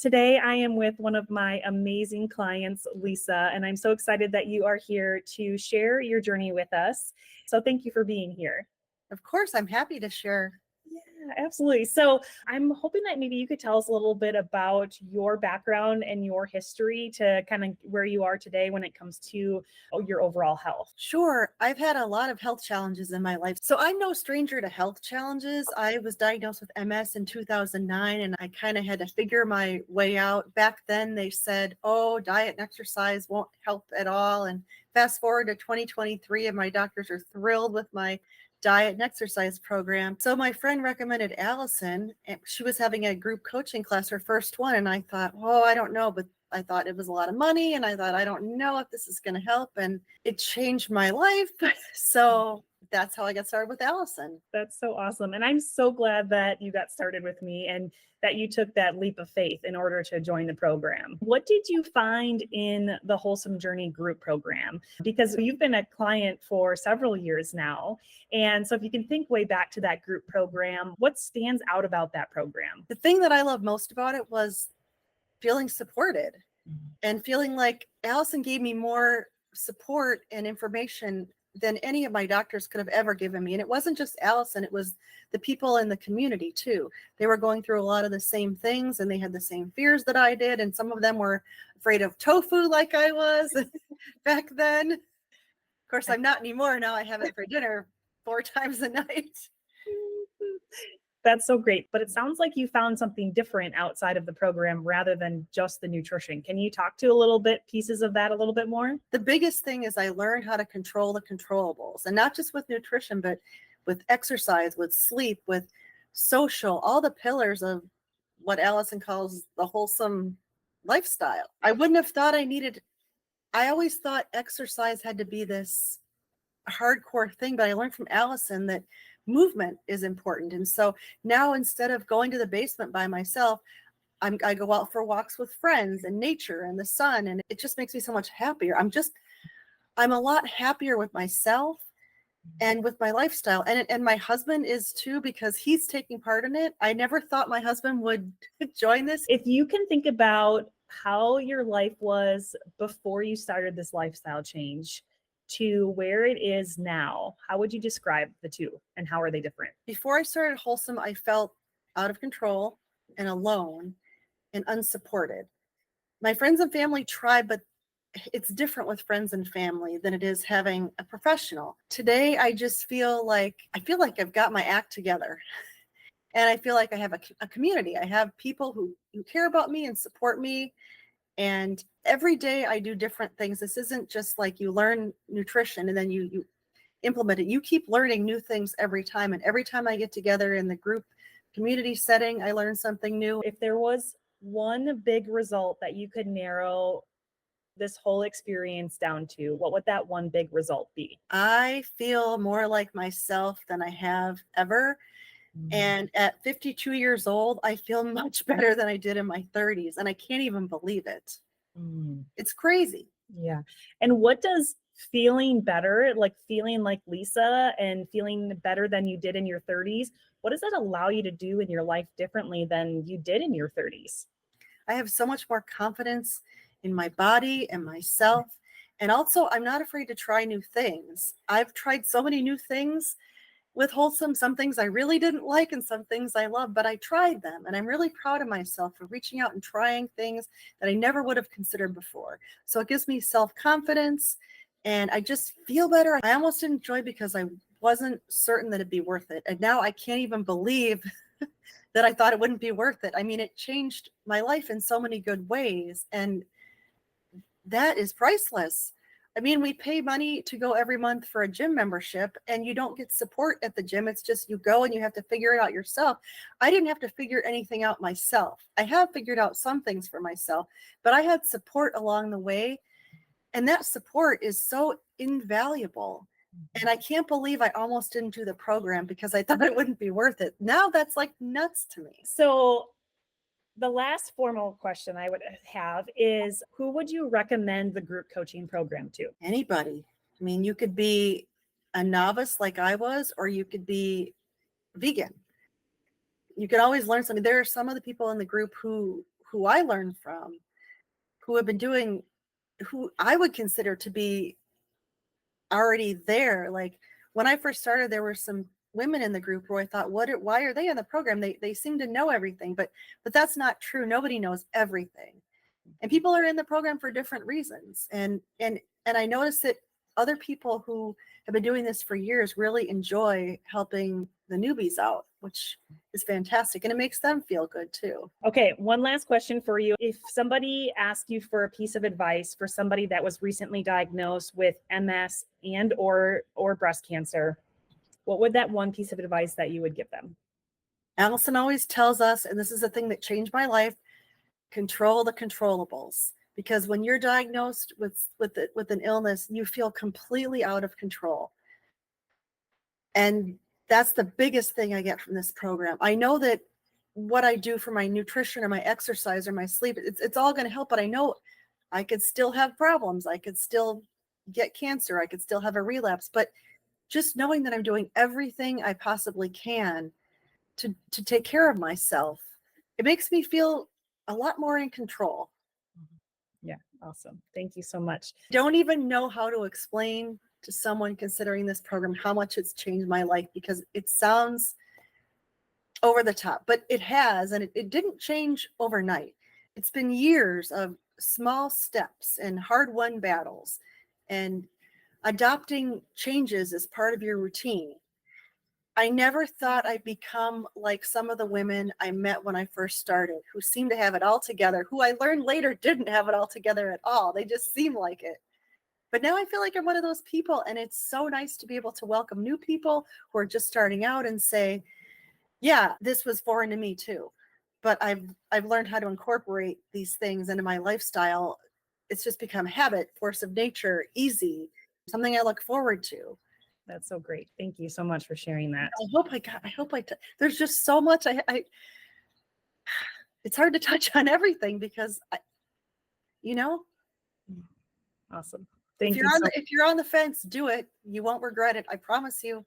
Today, I am with one of my amazing clients, Lisa, and I'm so excited that you are here to share your journey with us. So, thank you for being here. Of course, I'm happy to share. Yeah, absolutely. So, I'm hoping that maybe you could tell us a little bit about your background and your history to kind of where you are today when it comes to your overall health. Sure, I've had a lot of health challenges in my life. So I'm no stranger to health challenges. I was diagnosed with MS in 2009, and I kind of had to figure my way out. Back then, they said, oh, diet and exercise won't help at all. And fast forward to 2023, and my doctors are thrilled with my diet and exercise program. So my friend recommended Allison, and she was having a group coaching class, her first one. And I thought, oh, I don't know, but I thought it was a lot of money, and I thought, I don't know if this is going to help. And it changed my life. So that's how I got started with Allison. That's so awesome. And I'm so glad that you got started with me and that you took that leap of faith in order to join the program. What did you find in the Wholesome Journey group program? Because you've been a client for several years now. And so if you can think way back to that group program, what stands out about that program? The thing that I loved most about it was feeling supported and feeling like Allison gave me more support and information than any of my doctors could have ever given me. And it wasn't just Allison, it was the people in the community too. They were going through a lot of the same things, and they had the same fears that I did. And some of them were afraid of tofu like I was back then. Of course, I'm not anymore. Now I have it for dinner 4 times a night. That's so great. But it sounds like you found something different outside of the program rather than just the nutrition. Can you talk to a little bit pieces of that a little bit more? The biggest thing is I learned how to control the controllables, and not just with nutrition, but with exercise, with sleep, with social, all the pillars of what Allison calls the wholesome lifestyle. I wouldn't have thought I always thought exercise had to be this hardcore thing, but I learned from Allison that movement is important. And so now, instead of going to the basement by myself, I go out for walks with friends and nature and the sun, and it just makes me so much happier. I'm a lot happier with myself and with my lifestyle, and my husband is too, because he's taking part in it. I never thought my husband would join this. If you can think about how your life was before you started this lifestyle change to where it is now, how would you describe the two and how are they different? Before I started Wholesome, I felt out of control and alone and unsupported. My friends and family tried, but it's different with friends and family than it is having a professional. Today, I feel like I've got my act together. And I feel like I have a community. I have people who care about me and support me. And every day I do different things. This isn't just like you learn nutrition and then you implement it. You keep learning new things every time. And every time I get together in the group community setting, I learn something new. If there was one big result that you could narrow this whole experience down to, what would that one big result be? I feel more like myself than I have ever. And at 52 years old, I feel much better than I did in my 30s. And I can't even believe it. It's crazy. Yeah. And what does feeling better, like feeling like Lisa and feeling better than you did in your 30s, what does that allow you to do in your life differently than you did in your 30s? I have so much more confidence in my body and myself. And also, I'm not afraid to try new things. I've tried so many new things with Wholesome, some things I really didn't like and some things I love, but I tried them. And I'm really proud of myself for reaching out and trying things that I never would have considered before. So it gives me self-confidence and I just feel better. I almost didn't join because I wasn't certain that it'd be worth it. And now I can't even believe that I thought it wouldn't be worth it. I mean, it changed my life in so many good ways. And that is priceless. I mean, we pay money to go every month for a gym membership and you don't get support at the gym. It's just you go and you have to figure it out yourself. I didn't have to figure anything out myself. I have figured out some things for myself, but I had support along the way. And that support is so invaluable. And I can't believe I almost didn't do the program because I thought it wouldn't be worth it. Now that's like nuts to me. So the last formal question I would have is, who would you recommend the group coaching program to? Anybody. I mean, you could be a novice like I was, or you could be vegan. You can always learn something. There are some of the people in the group who who I learned from, who have been doing, who I would consider to be already there. Like when I first started, there were some women in the group where I thought, why are they in the program? They seem to know everything, but that's not true. Nobody knows everything. And people are in the program for different reasons. And I noticed that other people who have been doing this for years really enjoy helping the newbies out, which is fantastic. And it makes them feel good too. Okay, one last question for you. If somebody asked you for a piece of advice for somebody that was recently diagnosed with MS and or breast cancer, what would that one piece of advice that you would give them? Allison always tells us, and this is the thing that changed my life, control the controllables. Because when you're diagnosed with an illness, you feel completely out of control. And that's the biggest thing I get from this program. I know that what I do for my nutrition or my exercise or my sleep, it's all going to help, but I know I could still have problems. I could still get cancer. I could still have a relapse. But just knowing that I'm doing everything I possibly can to take care of myself, it makes me feel a lot more in control. Yeah, awesome. Thank you so much. Don't even know how to explain to someone considering this program how much it's changed my life, because it sounds over the top, but it has, and it didn't change overnight. It's been years of small steps and hard-won battles, and adopting changes as part of your routine. I never thought I'd become like some of the women I met when I first started, who seemed to have it all together, who I learned later didn't have it all together at all. They just seemed like it. But now I feel like I'm one of those people, and it's so nice to be able to welcome new people who are just starting out and say, yeah, this was foreign to me too. But I've learned how to incorporate these things into my lifestyle. It's just become habit, force of nature, easy, something I look forward to. That's so great. Thank you so much for sharing that. There's just so much. It's hard to touch on everything because Awesome. if Thank you so you're on the fence, do it. You won't regret it. I promise you.